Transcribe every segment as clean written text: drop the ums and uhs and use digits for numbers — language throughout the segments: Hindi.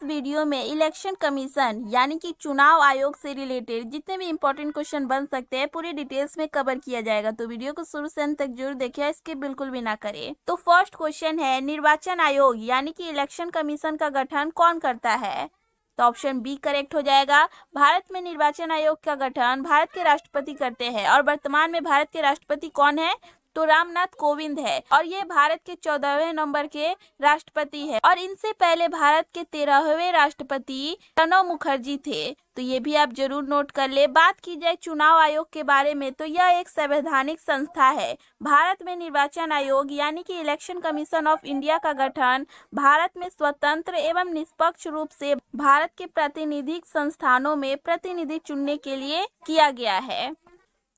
वीडियो में इलेक्शन कमीशन यानी कि चुनाव आयोग से रिलेटेड जितने भी इंपॉर्टेंट क्वेश्चन बन सकते हैं पूरी डिटेल्स में कवर किया जाएगा। तो वीडियो को शुरू से अंत तक जरूर देखिए, इसके बिल्कुल भी ना करें। तो फर्स्ट क्वेश्चन है, निर्वाचन आयोग यानी कि इलेक्शन कमीशन का गठन कौन करता है? तो ऑप्शन बी करेक्ट हो जाएगा। भारत में निर्वाचन आयोग का गठन भारत के राष्ट्रपति करते हैं और वर्तमान में भारत के राष्ट्रपति कौन है? तो रामनाथ कोविंद है और ये भारत के 14वें नंबर के राष्ट्रपति है और इनसे पहले भारत के 13वें राष्ट्रपति प्रणब मुखर्जी थे। तो ये भी आप जरूर नोट कर ले। बात की जाए चुनाव आयोग के बारे में तो यह एक संवैधानिक संस्था है। भारत में निर्वाचन आयोग यानी कि इलेक्शन कमीशन ऑफ इंडिया का गठन भारत में स्वतंत्र एवं निष्पक्ष रूप से भारत के प्रातिनिधिक संस्थानों में प्रतिनिधि चुनने के लिए किया गया है।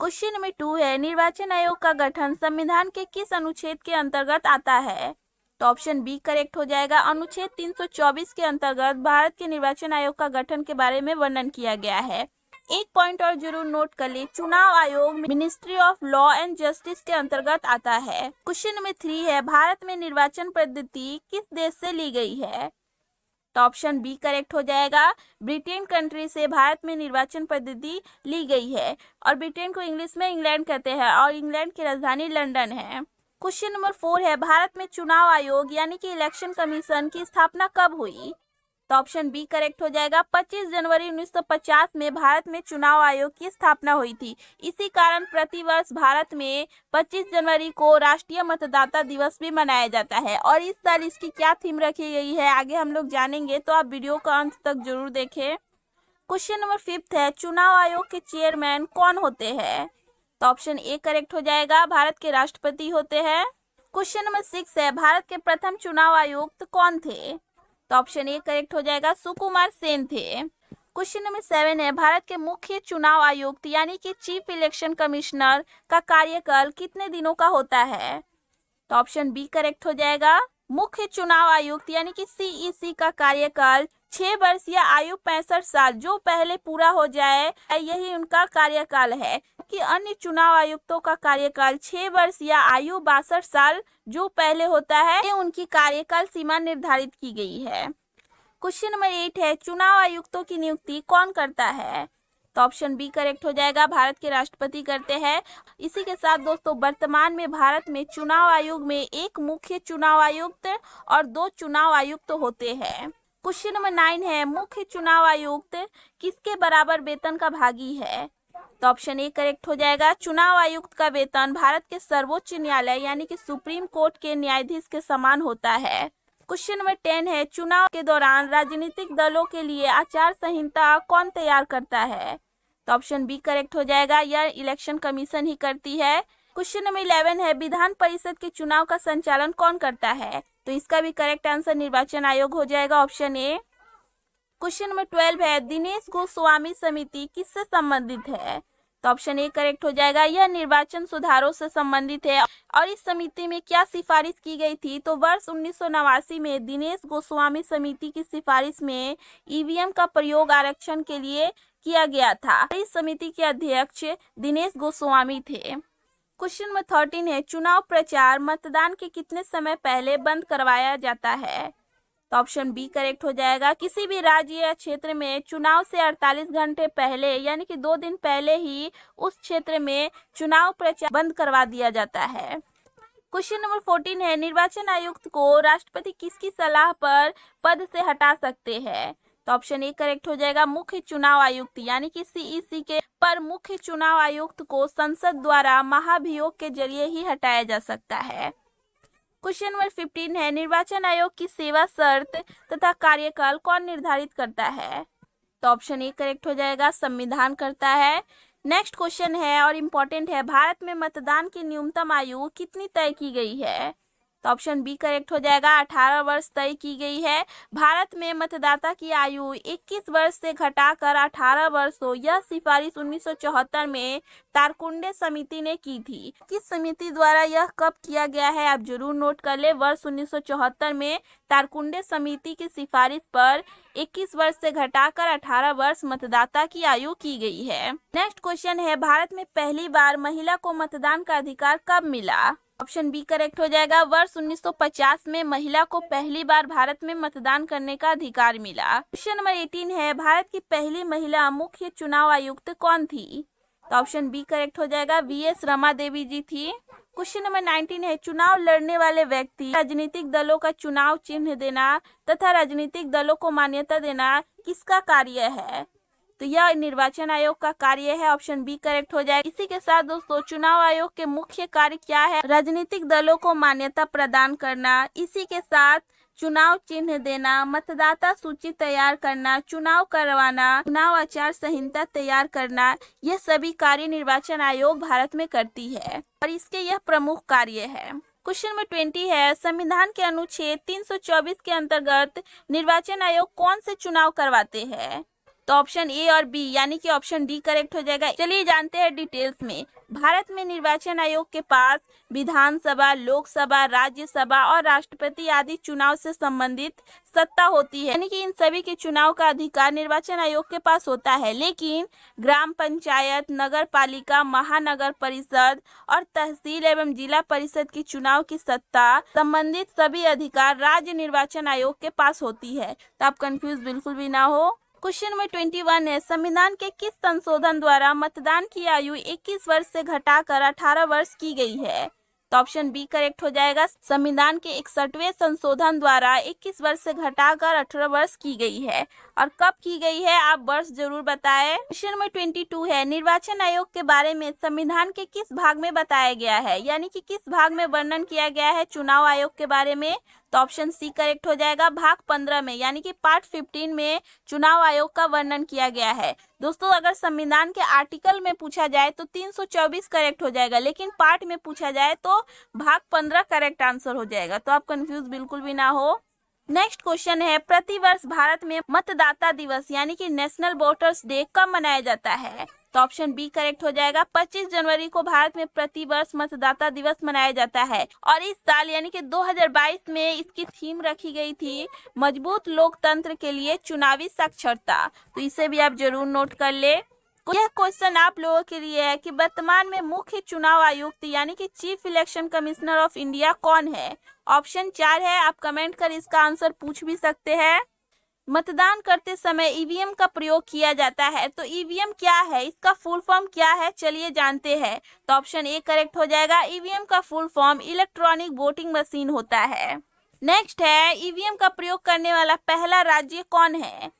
क्वेश्चन नंबर 2 है, निर्वाचन आयोग का गठन संविधान के किस अनुच्छेद के अंतर्गत आता है? तो ऑप्शन बी करेक्ट हो जाएगा। अनुच्छेद 324 के अंतर्गत भारत के निर्वाचन आयोग का गठन के बारे में वर्णन किया गया है। एक पॉइंट और जरूर नोट कर ले, चुनाव आयोग ministry of law and justice के अंतर्गत आता है। क्वेश्चन नंबर 3 है, भारत में निर्वाचन पद्धति किस देश से ली गई है? तो ऑप्शन बी करेक्ट हो जाएगा। ब्रिटेन कंट्री से भारत में निर्वाचन पद्धति ली गई है और ब्रिटेन को इंग्लिश में इंग्लैंड कहते हैं और इंग्लैंड की राजधानी लंदन है। क्वेश्चन नंबर 4 है, भारत में चुनाव आयोग यानी कि इलेक्शन कमीशन की स्थापना कब हुई? तो ऑप्शन बी करेक्ट हो जाएगा। 25 जनवरी 1950 में भारत में चुनाव आयोग की स्थापना हुई थी। इसी कारण प्रतिवर्ष भारत में 25 जनवरी को राष्ट्रीय मतदाता दिवस भी मनाया जाता है और इस साल इसकी क्या थीम रखी गई है आगे हम लोग जानेंगे, तो आप वीडियो का अंत तक जरूर देखें। क्वेश्चन नंबर 5 है, चुनाव आयोग के चेयरमैन कौन होते हैं? तो ऑप्शन ए करेक्ट हो जाएगा, भारत के राष्ट्रपति होते हैं। क्वेश्चन नंबर 6 है, भारत के प्रथम चुनाव आयुक्त कौन थे? तो ऑप्शन ए करेक्ट हो जाएगा, सुकुमार सेन थे। क्वेश्चन नंबर 7 है, भारत के मुख्य चुनाव आयुक्त यानी कि चीफ इलेक्शन कमिश्नर का कार्यकाल कितने दिनों का होता है? तो ऑप्शन बी करेक्ट हो जाएगा। मुख्य चुनाव आयुक्त यानी कि सीईसी का कार्यकाल 6 वर्ष या आयु 65 साल जो पहले पूरा हो जाए यही उनका कार्यकाल है कि अन्य चुनाव आयुक्तों का कार्यकाल 6 वर्ष या आयु 62 साल जो पहले होता है, ये उनकी कार्यकाल सीमा निर्धारित की गई है। क्वेश्चन नंबर 8 है, चुनाव आयुक्तों की नियुक्ति कौन करता है? तो ऑप्शन बी करेक्ट हो जाएगा, भारत के राष्ट्रपति करते हैं। इसी के साथ दोस्तों वर्तमान में भारत में चुनाव आयोग में एक मुख्य चुनाव आयुक्त और 2 चुनाव आयुक्त होते हैं। क्वेश्चन नंबर 9 है, मुख्य चुनाव आयुक्त किसके बराबर वेतन का भागी है? तो ऑप्शन ए करेक्ट हो जाएगा, चुनाव आयुक्त का वेतन भारत के सर्वोच्च न्यायालय यानी कि सुप्रीम कोर्ट के न्यायाधीश के समान होता है। क्वेश्चन नंबर 10 है, चुनाव के दौरान राजनीतिक दलों के लिए आचार संहिता कौन तैयार करता है? तो ऑप्शन बी करेक्ट हो जाएगा, यह इलेक्शन कमीशन ही करती है। क्वेश्चन नंबर 11 है, विधान परिषद के चुनाव का संचालन कौन करता है? तो इसका भी करेक्ट आंसर निर्वाचन आयोग हो जाएगा, ऑप्शन ए। क्वेश्चन नंबर 12 है, दिनेश गोस्वामी समिति किससे संबंधित है? तो ऑप्शन ए करेक्ट हो जाएगा, यह निर्वाचन सुधारों से संबंधित है और इस समिति में क्या सिफारिश की गई थी? तो वर्ष 1989 में दिनेश गोस्वामी समिति की सिफारिश में ईवीएम का प्रयोग आरक्षण के लिए किया गया था। इस समिति के अध्यक्ष दिनेश गोस्वामी थे। क्वेश्चन नंबर 13 है, चुनाव प्रचार मतदान के कितने समय पहले बंद करवाया जाता है? तो ऑप्शन बी करेक्ट हो जाएगा, किसी भी राज्य या क्षेत्र में चुनाव से 48 घंटे पहले यानी कि 2 दिन पहले ही उस क्षेत्र में चुनाव प्रचार बंद करवा दिया जाता है। क्वेश्चन नंबर 14 है, निर्वाचन आयुक्त को राष्ट्रपति किसकी सलाह पर पद से हटा सकते हैं? तो ऑप्शन ए करेक्ट हो जाएगा, मुख्य चुनाव आयुक्त यानी कि सीईसी के पर मुख्य चुनाव आयुक्त को संसद द्वारा महाभियोग के जरिए ही हटाया जा सकता है। क्वेश्चन नंबर 15 है, निर्वाचन आयोग की सेवा शर्त तथा कार्यकाल कौन निर्धारित करता है? तो ऑप्शन ए करेक्ट हो जाएगा, संविधान करता है। नेक्स्ट क्वेश्चन है और इम्पोर्टेंट है, भारत में मतदान की न्यूनतम आयु कितनी तय की गई है? तो ऑप्शन बी करेक्ट हो जाएगा, 18 वर्ष तय की गई है। भारत में मतदाता की आयु 21 वर्ष से घटाकर 18 वर्ष हो, यह सिफारिश 1974 में तारकुंडे समिति ने की थी। किस समिति द्वारा यह कब किया गया है आप जरूर नोट कर ले, वर्ष 1974 में तारकुंडे समिति की सिफारिश पर 21 वर्ष से घटाकर 18 वर्ष मतदाता की आयु की गई है। नेक्स्ट क्वेश्चन है, भारत में पहली बार महिला को मतदान का अधिकार कब मिला? ऑप्शन बी करेक्ट हो जाएगा। वर्ष 1950 में महिला को पहली बार भारत में मतदान करने का अधिकार मिला। क्वेश्चन नंबर 18 है, भारत की पहली महिला मुख्य चुनाव आयुक्त कौन थी? तो ऑप्शन बी करेक्ट हो जाएगा, वीएस रमा देवी जी थी। क्वेश्चन नंबर 19 है, चुनाव लड़ने वाले व्यक्ति राजनीतिक दलों का चुनाव चिन्ह देना तथा राजनीतिक दलों को मान्यता देना किसका कार्य है? तो यह निर्वाचन आयोग का कार्य है। ऑप्शन बी करेक्ट हो जाएगा। इसी के साथ दोस्तों चुनाव आयोग के मुख्य कार्य क्या है? राजनीतिक दलों को मान्यता प्रदान करना, इसी के साथ चुनाव चिन्ह देना, मतदाता सूची तैयार करना, चुनाव करवाना, चुनाव आचार संहिता तैयार करना, यह सभी कार्य निर्वाचन आयोग भारत में करती है और इसके यह प्रमुख कार्य है। क्वेश्चन नंबर 20 है, संविधान के अनुच्छेद 324 के अंतर्गत निर्वाचन आयोग कौन से चुनाव करवाते हैं? तो ऑप्शन ए और बी यानी कि ऑप्शन डी करेक्ट हो जाएगा। चलिए जानते हैं डिटेल्स में। भारत में निर्वाचन आयोग के पास विधानसभा, लोकसभा, राज्यसभा और राष्ट्रपति आदि चुनाव से संबंधित सत्ता होती है, यानी कि इन सभी के चुनाव का अधिकार निर्वाचन आयोग के पास होता है। लेकिन ग्राम पंचायत, नगर पालिका, महानगर परिषद और तहसील एवं जिला परिषद की चुनाव की सत्ता संबंधित सभी अधिकार राज्य निर्वाचन आयोग के पास होती है। तो आप कंफ्यूज बिल्कुल भी ना हो। क्वेश्चन नंबर 21 है, संविधान के किस संशोधन द्वारा मतदान की आयु 21 वर्ष से घटाकर 18 वर्ष की गई है? तो ऑप्शन बी करेक्ट हो जाएगा। संविधान के 61वें संशोधन द्वारा 21 वर्ष से घटाकर 18 वर्ष की गई है। और कब की गई है आप वर्ष जरूर बताएं। क्वेश्चन नंबर 22 है, निर्वाचन आयोग के बारे में संविधान के किस भाग में बताया गया है, यानी कि किस भाग में वर्णन किया गया है चुनाव आयोग के बारे में? तो ऑप्शन सी करेक्ट हो जाएगा, भाग 15 में यानी कि पार्ट 15 में चुनाव आयोग का वर्णन किया गया है। दोस्तों अगर संविधान के आर्टिकल में पूछा जाए तो 324 करेक्ट हो जाएगा, लेकिन पार्ट में पूछा जाए तो भाग 15 करेक्ट आंसर हो जाएगा। तो आप कंफ्यूज बिल्कुल भी ना हो। नेक्स्ट क्वेश्चन है, प्रतिवर्ष भारत में मतदाता दिवस यानी कि नेशनल वोटर्स डे कब मनाया जाता है? तो ऑप्शन बी करेक्ट हो जाएगा। 25 जनवरी को भारत में प्रतिवर्ष मतदाता दिवस मनाया जाता है और इस साल यानी कि 2022 में इसकी थीम रखी गई थी मजबूत लोकतंत्र के लिए चुनावी साक्षरता। तो इसे भी आप जरूर नोट कर ले। यह क्वेश्चन आप लोगों के लिए है कि वर्तमान में मुख्य चुनाव आयुक्त यानी कि chief election commissioner of India कौन है? ऑप्शन 4 है, आप कमेंट कर इसका आंसर पूछ भी सकते हैं। मतदान करते समय ईवीएम का प्रयोग किया जाता है, तो ईवीएम क्या है, इसका फुल फॉर्म क्या है, चलिए जानते हैं। तो ऑप्शन ए करेक्ट हो जाएगा। ईवीएम का full form electronic voting machine होता है। नेक्स्ट है, ईवीएम का प्रयोग करने वाला पहला राज्य कौन है?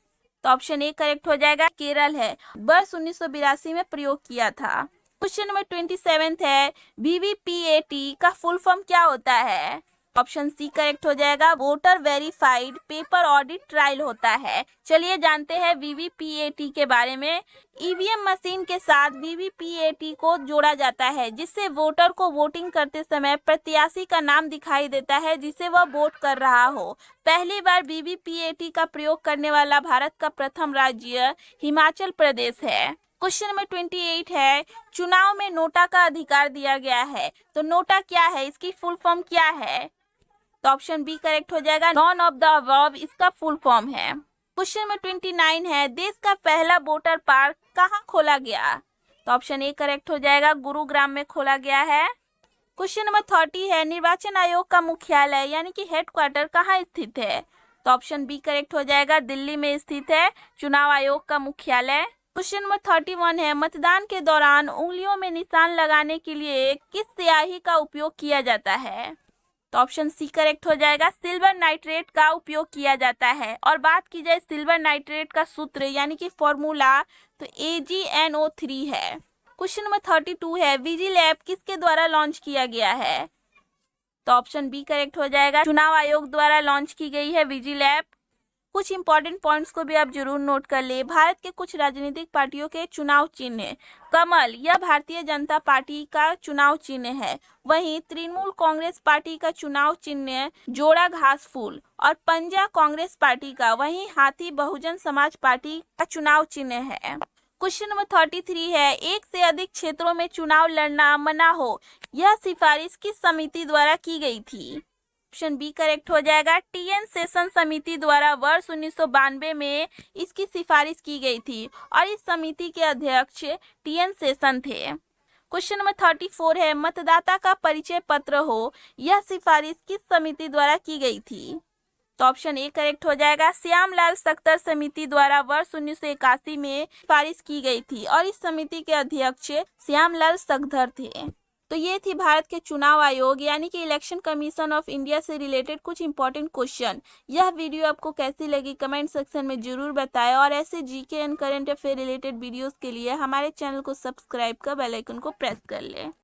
तो ऑप्शन ए करेक्ट हो जाएगा, केरल है। वर्ष 1982 में प्रयोग किया था। क्वेश्चन नंबर 27 है, वीवीपीएटी का फुल फॉर्म क्या होता है? ऑप्शन सी करेक्ट हो जाएगा, voter verified paper audit trial होता है। चलिए जानते हैं वीवीपीएटी के बारे में। ईवीएम मशीन के साथ वीवीपीएटी को जोड़ा जाता है, जिससे वोटर को वोटिंग करते समय प्रत्याशी का नाम दिखाई देता है जिसे वह वोट कर रहा हो। पहली बार वीवीपीएटी का प्रयोग करने वाला भारत का प्रथम राज्य हिमाचल प्रदेश है। क्वेश्चन नंबर 28 है, चुनाव में नोटा का अधिकार दिया गया है, तो नोटा क्या है, इसकी फुल फॉर्म क्या है? तो ऑप्शन बी करेक्ट हो जाएगा, नॉन ऑफ द अबव इसका फुल फॉर्म है। क्वेश्चन नंबर 29 है, देश का पहला वोटर पार्क कहाँ खोला गया? तो ऑप्शन ए करेक्ट हो जाएगा, गुरुग्राम में खोला गया है। क्वेश्चन नंबर 30 है, निर्वाचन आयोग का मुख्यालय यानी कि हेडक्वार्टर कहाँ स्थित है? तो ऑप्शन बी करेक्ट हो जाएगा, दिल्ली में स्थित है चुनाव आयोग का मुख्यालय। क्वेश्चन नंबर 31 है, मतदान के दौरान उंगलियों में निशान लगाने के लिए किस स्याही का उपयोग किया जाता है? तो ऑप्शन सी करेक्ट हो जाएगा, सिल्वर नाइट्रेट का उपयोग किया जाता है। और बात की जाए सिल्वर नाइट्रेट का सूत्र यानी कि फॉर्मूला, तो AgNO3 है। क्वेश्चन नंबर 32 है, विजिलैब किसके द्वारा लॉन्च किया गया है? तो ऑप्शन बी करेक्ट हो जाएगा, चुनाव आयोग द्वारा लॉन्च की गई है विजिलैब। कुछ इंपॉर्टेंट पॉइंट्स को भी आप जरूर नोट कर ले। भारत के कुछ राजनीतिक पार्टियों के चुनाव चिन्ह कमल यह भारतीय जनता पार्टी का चुनाव चिन्ह है। वहीं तृणमूल कांग्रेस पार्टी का चुनाव चिन्ह जोड़ा घास फूल और पंजा कांग्रेस पार्टी का, वहीं हाथी बहुजन समाज पार्टी का चुनाव चिन्ह है। क्वेश्चन नंबर 33 है, एक से अधिक क्षेत्रों में चुनाव लड़ना मना हो, यह सिफारिश किस समिति द्वारा की गई थी? ऑप्शन बी करेक्ट हो जाएगा, TN सेशन समिति द्वारा वर्ष 1992 में इसकी सिफारिश की गई थी और इस समिति के अध्यक्ष TN सेशन थे। क्वेश्चन नंबर 34 है, मतदाता का परिचय पत्र हो, यह सिफारिश किस समिति द्वारा की गई थी? तो ऑप्शन ए करेक्ट हो जाएगा। श्यामलाल सख्तर समिति द्वारा वर्ष 1981 में सिफारिश की गई थी और इस समिति के अध्यक्ष श्यामलाल सख्तर थे। तो ये थी भारत के चुनाव आयोग यानी कि इलेक्शन कमीशन ऑफ इंडिया से रिलेटेड कुछ इंपॉर्टेंट क्वेश्चन। यह वीडियो आपको कैसी लगी कमेंट सेक्शन में जरूर बताएं और ऐसे GK and current affair related videos के लिए हमारे चैनल को सब्सक्राइब कर बेल आइकन को प्रेस कर लें।